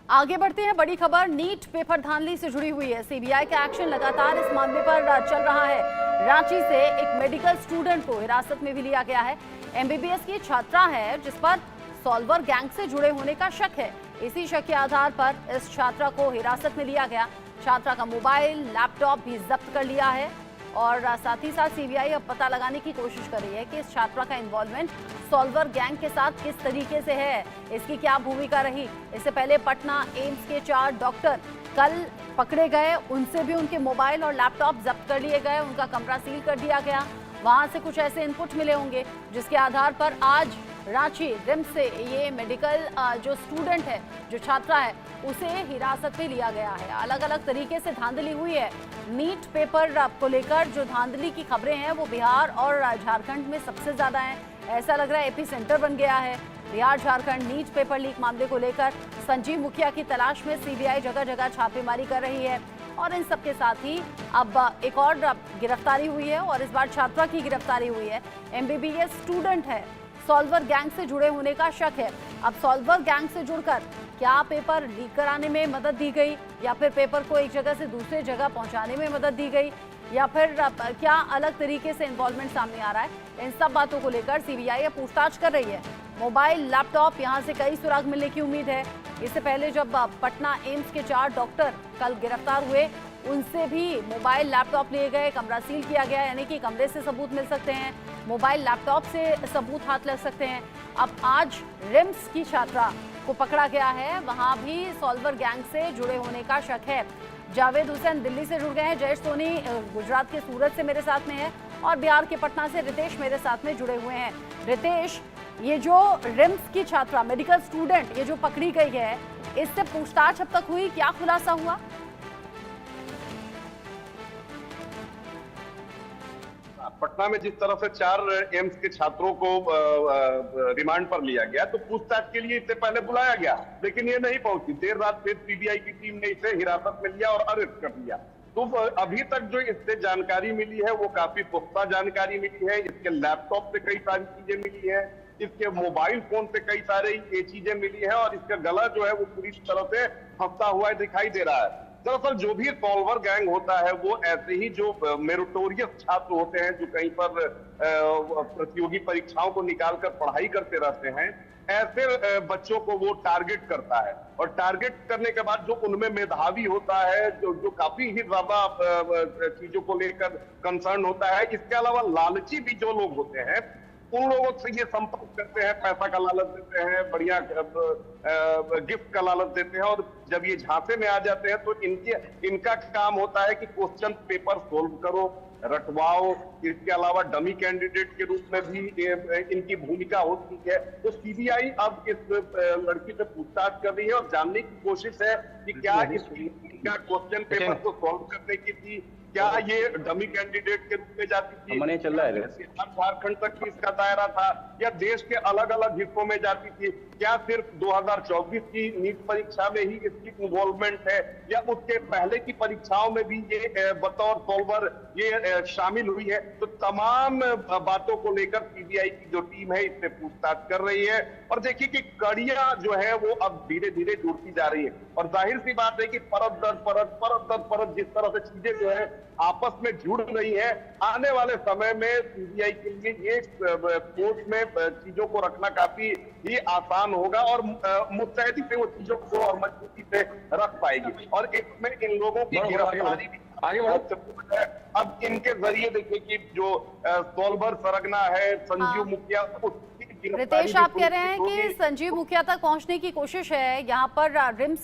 आगे बढ़ते हैं। बड़ी खबर नीट पेपर धांधली से जुड़ी हुई है। सीबीआई का एक्शन लगातार इस मामले पर चल रहा है। रांची से एक मेडिकल स्टूडेंट को हिरासत में भी लिया गया है। एमबीबीएस की छात्रा है जिस पर सॉल्वर गैंग से जुड़े होने का शक है। इसी शक के आधार पर इस छात्रा को हिरासत में लिया गया। छात्रा का मोबाइल, लैपटॉप भी जब्त कर लिया है और साथ ही साथ सीबीआई अब पता लगाने की कोशिश कर रही है कि इस छात्रा का इन्वॉल्वमेंट सॉल्वर गैंग के साथ किस तरीके से है, इसकी क्या भूमिका रही। इससे पहले पटना एम्स के 4 डॉक्टर कल पकड़े गए, उनसे भी उनके मोबाइल और लैपटॉप जब्त कर लिए गए, उनका कमरा सील कर दिया गया। वहां से कुछ ऐसे इनपुट मिले होंगे जिसके आधार पर आज रांची रिम्स से ये मेडिकल जो स्टूडेंट है, जो छात्रा है, उसे हिरासत में लिया गया है। अलग अलग तरीके से धांधली हुई है। नीट पेपर को लेकर जो धांधली की खबरें हैं वो बिहार और झारखंड में सबसे ज्यादा हैं। ऐसा लग रहा है एपी सेंटर बन गया है Bihar Jharkhand. NEET paper leak मामले को लेकर संजीव मुखिया की तलाश में सीबीआई जगह जगह छापेमारी कर रही है और इन सबके साथ ही अब एक और गिरफ्तारी हुई है और इस बार छात्रा की गिरफ्तारी हुई है। एमबीबीएस स्टूडेंट है, सॉल्वर गैंग से जुड़े होने का शक है। अब सॉल्वर गैंग से जुड़कर क्या पेपर लीक कराने में मदद दी गई या फिर पेपर को एक जगह से दूसरे जगह पहुंचाने में मदद दी गई या फिर क्या अलग तरीके से इन्वॉल्वमेंट सामने आ रहा है, इन सब बातों को लेकर सीबीआई अब पूछताछ कर रही है। मोबाइल, लैपटॉप, यहां से कई सुराग मिलने की उम्मीद है। इससे पहले जब पटना एम्स के 4 डॉक्टर कल गिरफ्तार हुए, उनसे भी मोबाइल, लैपटॉप लिए गए, कमरा सील किया गया, यानी कि कमरे से सबूत मिल सकते हैं, मोबाइल, लैपटॉप से सबूत हाथ लग सकते हैं। अब आज रिम्स की छात्रा को पकड़ा गया है, वहां भी सॉल्वर गैंग से जुड़े होने का शक है। जावेद हुसैन दिल्ली से जुड़ गए हैं, जयेश सोनी गुजरात के सूरत से मेरे साथ में है और बिहार के पटना से रितेश मेरे साथ में जुड़े हुए हैं। रितेश, ये जो रिम्स की छात्रा, मेडिकल स्टूडेंट, ये जो पकड़ी गई है, इससे पूछताछ अब तक हुई, क्या खुलासा हुआ? पटना में जिस तरह से 4 एम्स के छात्रों को रिमांड पर लिया गया, तो पूछताछ के लिए इससे पहले बुलाया गया, लेकिन ये नहीं पहुंची। देर रात फिर सीबीआई की टीम ने इसे हिरासत में लिया और अरेस्ट कर लिया। तो अभी तक जो इससे जानकारी मिली है वो काफी पुख्ता जानकारी मिली है। इसके लैपटॉप से कई सारी चीजें मिली है, इसके मोबाइल फोन से कई सारे ये चीजें मिली है और इसका गला जो है वो पूरी तरह से फंसा हुआ दिखाई दे रहा है। दरअसल जो भी सॉल्वर गैंग होता है वो ऐसे ही जो मेरिटोरियस छात्र होते हैं, जो कहीं पर प्रतियोगी परीक्षाओं को निकालकर पढ़ाई करते रहते हैं, ऐसे बच्चों को वो टारगेट करता है और टारगेट करने के बाद जो उनमें मेधावी होता है, जो काफी ही ज्यादा चीजों को लेकर कंसर्न होता है, इसके अलावा लालची भी जो लोग होते हैं, उन लोगों से ये संपर्क करते हैं, पैसा का लालच देते हैं, बढ़िया गिफ्ट का लालच देते हैं और जब ये झांसे में आ जाते हैं तो इनका काम होता है कि क्वेश्चन पेपर सोल्व करो, रटवाओ। इसके अलावा डमी कैंडिडेट के रूप में भी इनकी भूमिका होती है। तो सीबीआई अब इस लड़की से पूछताछ कर रही है और जानने की कोशिश है कि क्या इसका क्वेश्चन पेपर को सोल्व करने की थी, क्या ये डमी कैंडिडेट के रूप में जाती थी, चल रहा है झारखंड तक भी इसका दायरा था या देश के अलग अलग हिस्सों में जाती थी, क्या सिर्फ 2024 की नीट परीक्षा में ही इसकी इन्वॉल्वमेंट है या उसके पहले की परीक्षाओं में भी ये बतौर सॉल्वर ये शामिल हुई है। तो तमाम बातों को लेकर सीबीआई की जो टीम है इससे पूछताछ कर रही है और देखिए कि कड़ियां जो है वो अब धीरे धीरे जुड़ती जा रही है और जाहिर सी बात है कि परत दर परत जिस तरह से चीजें जो है आपस में जुड़ रही है, आने वाले समय में सीबीआई के लिए ये कोर्ट में चीजों को रखना काफी ही आसान होगा और मुस्तैदी से वो चीजों को और मजबूती से रख पाएगी और इसमें इन लोगों की गिरफ्तारी भी अब इनके जरिए देखिए कि जो सॉल्वर सरगना है संजीव मुखिया, रितेश, आप कह रहे हैं कि संजीव मुखिया तक पहुंचने की कोशिश है यहाँ पर रिम्स